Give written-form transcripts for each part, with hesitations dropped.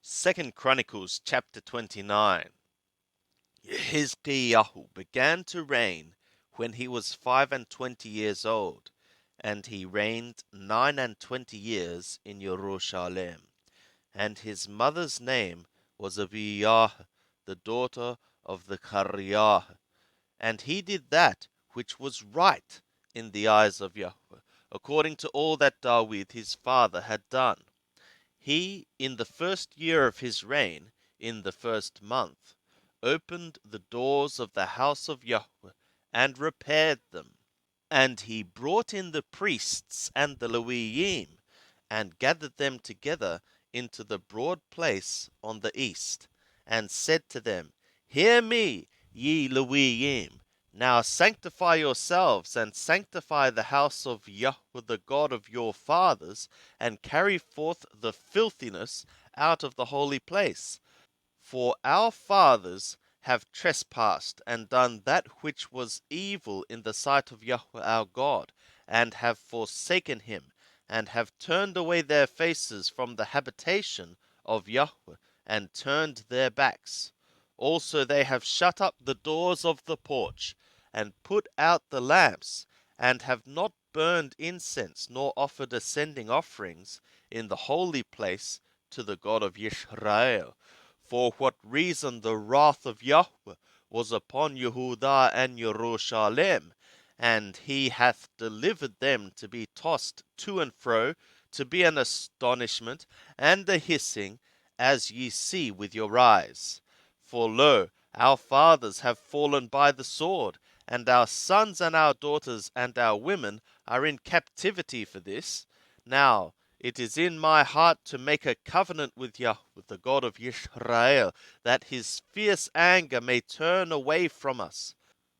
Second Chronicles chapter 29. Yehizkiyahu began to reign when he was 25 years old, and he reigned 29 years in Jerusalem. And his mother's name was Abiyah, the daughter of the Kariah. And he did that which was right in the eyes of Yahweh, according to all that David his father had done. He, in the first year of his reign, in the first month, opened the doors of the house of Yahweh, and repaired them. And he brought in the priests and the Levim, and gathered them together into the broad place on the east, and said to them, Hear me, ye Levim. Now sanctify yourselves, and sanctify the house of Yahweh the God of your fathers, and carry forth the filthiness out of the holy place. For our fathers have trespassed, and done that which was evil in the sight of Yahweh our God, and have forsaken him, and have turned away their faces from the habitation of Yahweh, and turned their backs. Also they have shut up the doors of the porch, and put out the lamps, and have not burned incense, nor offered ascending offerings in the holy place to the God of Israel. For what reason the wrath of Yahweh was upon Yehudah and Jerusalem, and he hath delivered them to be tossed to and fro, to be an astonishment and a hissing, as ye see with your eyes. For lo, our fathers have fallen by the sword, and our sons and our daughters and our women are in captivity for this. Now it is in my heart to make a covenant with Yahweh, the God of Israel, that his fierce anger may turn away from us.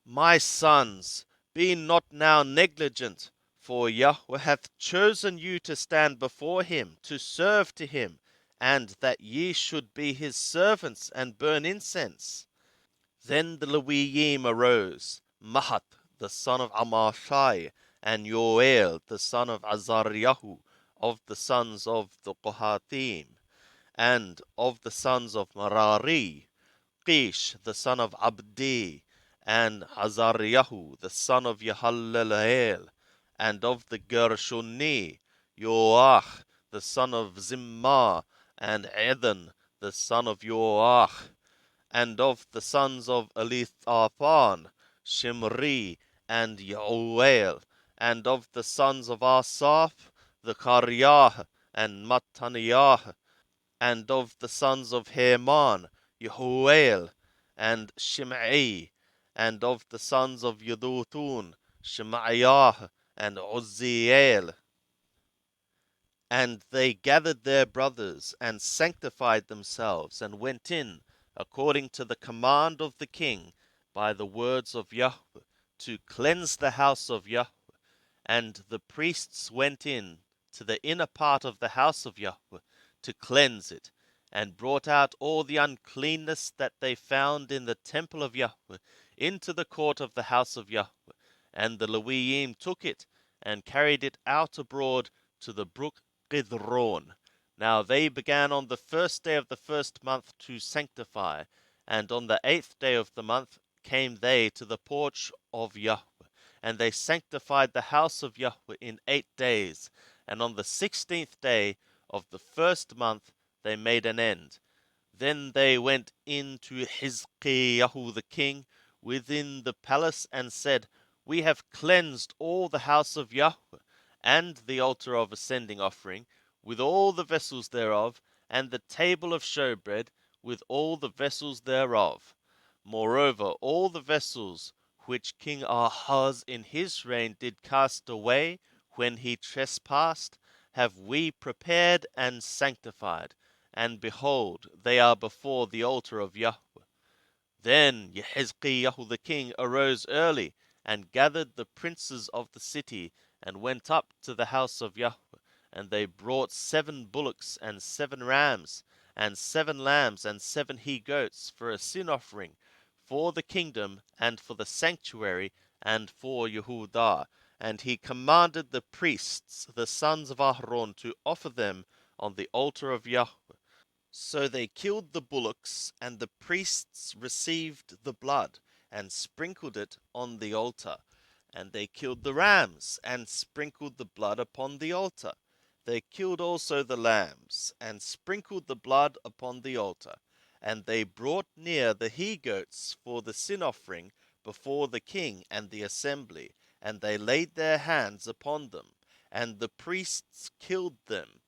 My sons, be not now negligent, for Yahweh hath chosen you to stand before him, to serve to him, and that ye should be his servants and burn incense. Then the Levim arose, Mahat the son of Amashai, and Yoel the son of Azariah, of the sons of the Kohathim, and of the sons of Merari, Kish the son of Abdi, and Azariah the son of Yehaleleel, and of the Gershoni, Yoach the son of Zimmah, and Eden the son of Yoach, and of the sons of Elithaphan, Shimri, and Yoel, and of the sons of Asaph, the Kariah, and Mattaniah, and of the sons of Heman, Yehuel, and Shimei, and of the sons of Yedutun, Shemaiah, and Uzziel. And they gathered their brothers, and sanctified themselves, and went in, according to the command of the king, by the words of Yahweh, to cleanse the house of Yahweh. And the priests went in to the inner part of the house of Yahweh, to cleanse it, and brought out all the uncleanness that they found in the temple of Yahweh into the court of the house of Yahweh. And the Levim took it, and carried it out abroad to the brook Kidron. Now they began on the first day of the first month to sanctify, and on the 8th day of the month came they to the porch of Yahweh, and they sanctified the house of Yahweh in 8 days, and on the 16th day of the first month they made an end. Then they went in to Hizkiyahu the king within the palace, and said, We have cleansed all the house of Yahweh, and the altar of ascending offering, with all the vessels thereof, and the table of showbread, with all the vessels thereof. Moreover, all the vessels which King Ahaz in his reign did cast away when he trespassed, have we prepared and sanctified, and behold, they are before the altar of Yahweh. Then Yehezkiyahu the king arose early, and gathered the princes of the city, and went up to the house of Yahweh. And they brought 7 bullocks, and 7 rams, and 7 lambs, and 7 he-goats, for a sin offering, for the kingdom, and for the sanctuary, and for Yehudah. And he commanded the priests, the sons of Aaron, to offer them on the altar of Yahweh. So they killed the bullocks, and the priests received the blood, and sprinkled it on the altar. And they killed the rams, and sprinkled the blood upon the altar. They killed also the lambs, and sprinkled the blood upon the altar. And they brought near the he-goats for the sin offering before the king and the assembly, and they laid their hands upon them, and the priests killed them,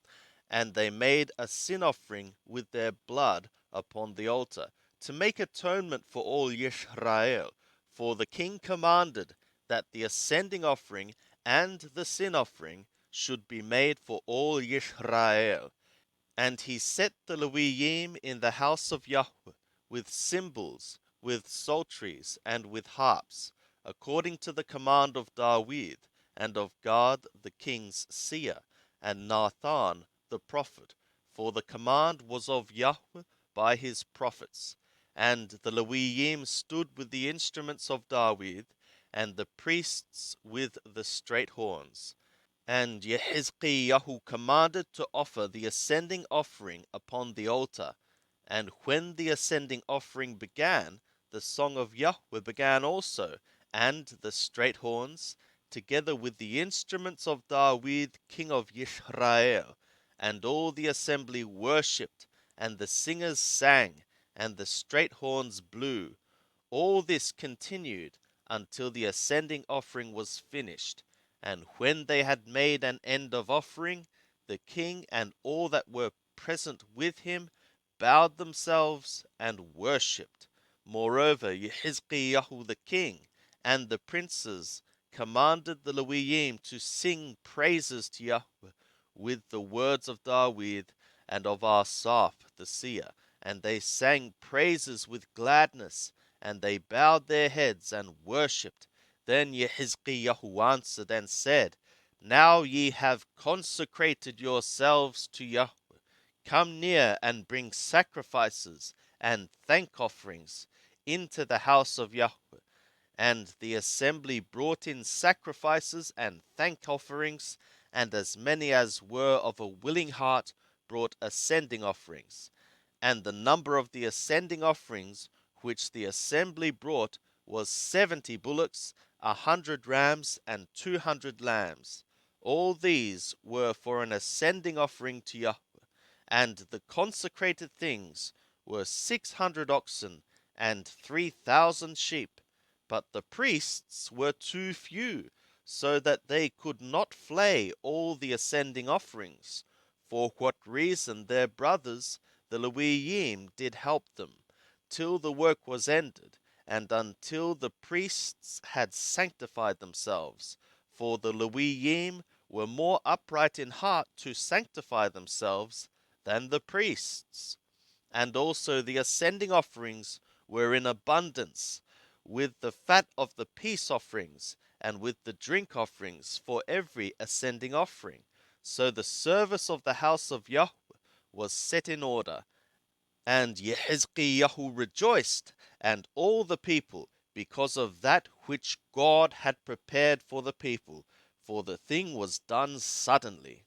and they made a sin offering with their blood upon the altar, to make atonement for all Yisrael. For the king commanded that the ascending offering and the sin offering should be made for all Yisrael. And he set the Levim in the house of Yahweh, with cymbals, with psalteries, and with harps, according to the command of David, and of Gad the king's seer, and Nathan the prophet, for the command was of Yahweh by his prophets. And the Levim stood with the instruments of David, and the priests with the straight horns. And Yehezkiah commanded to offer the ascending offering upon the altar. And when the ascending offering began, the song of Yahweh began also, and the straight horns, together with the instruments of David king of Israel. And all the assembly worshipped, and the singers sang, and the straight horns blew. All this continued until the ascending offering was finished. And when they had made an end of offering, the king and all that were present with him bowed themselves and worshipped. Moreover, Yehezkiah the king and the princes commanded the Levim to sing praises to Yahweh with the words of David and of Asaph the seer. And they sang praises with gladness, and they bowed their heads and worshipped. Then Yehezkiah answered and said, Now ye have consecrated yourselves to Yahweh. Come near and bring sacrifices and thank offerings into the house of Yahweh. And the assembly brought in sacrifices and thank offerings, and as many as were of a willing heart brought ascending offerings. And the number of the ascending offerings which the assembly brought was 70 bullocks, 100 rams, and 200 lambs. All these were for an ascending offering to Yahweh. And the consecrated things were 600 oxen and 3,000 sheep. But the priests were too few, so that they could not flay all the ascending offerings, for what reason their brothers the Levim did help them, till the work was ended, and until the priests had sanctified themselves. For the Levim were more upright in heart to sanctify themselves than the priests. And also the ascending offerings were in abundance, with the fat of the peace offerings, and with the drink offerings for every ascending offering. So the service of the house of Yahweh was set in order. And Yehezkiah rejoiced, and all the people, because of that which God had prepared for the people, for the thing was done suddenly.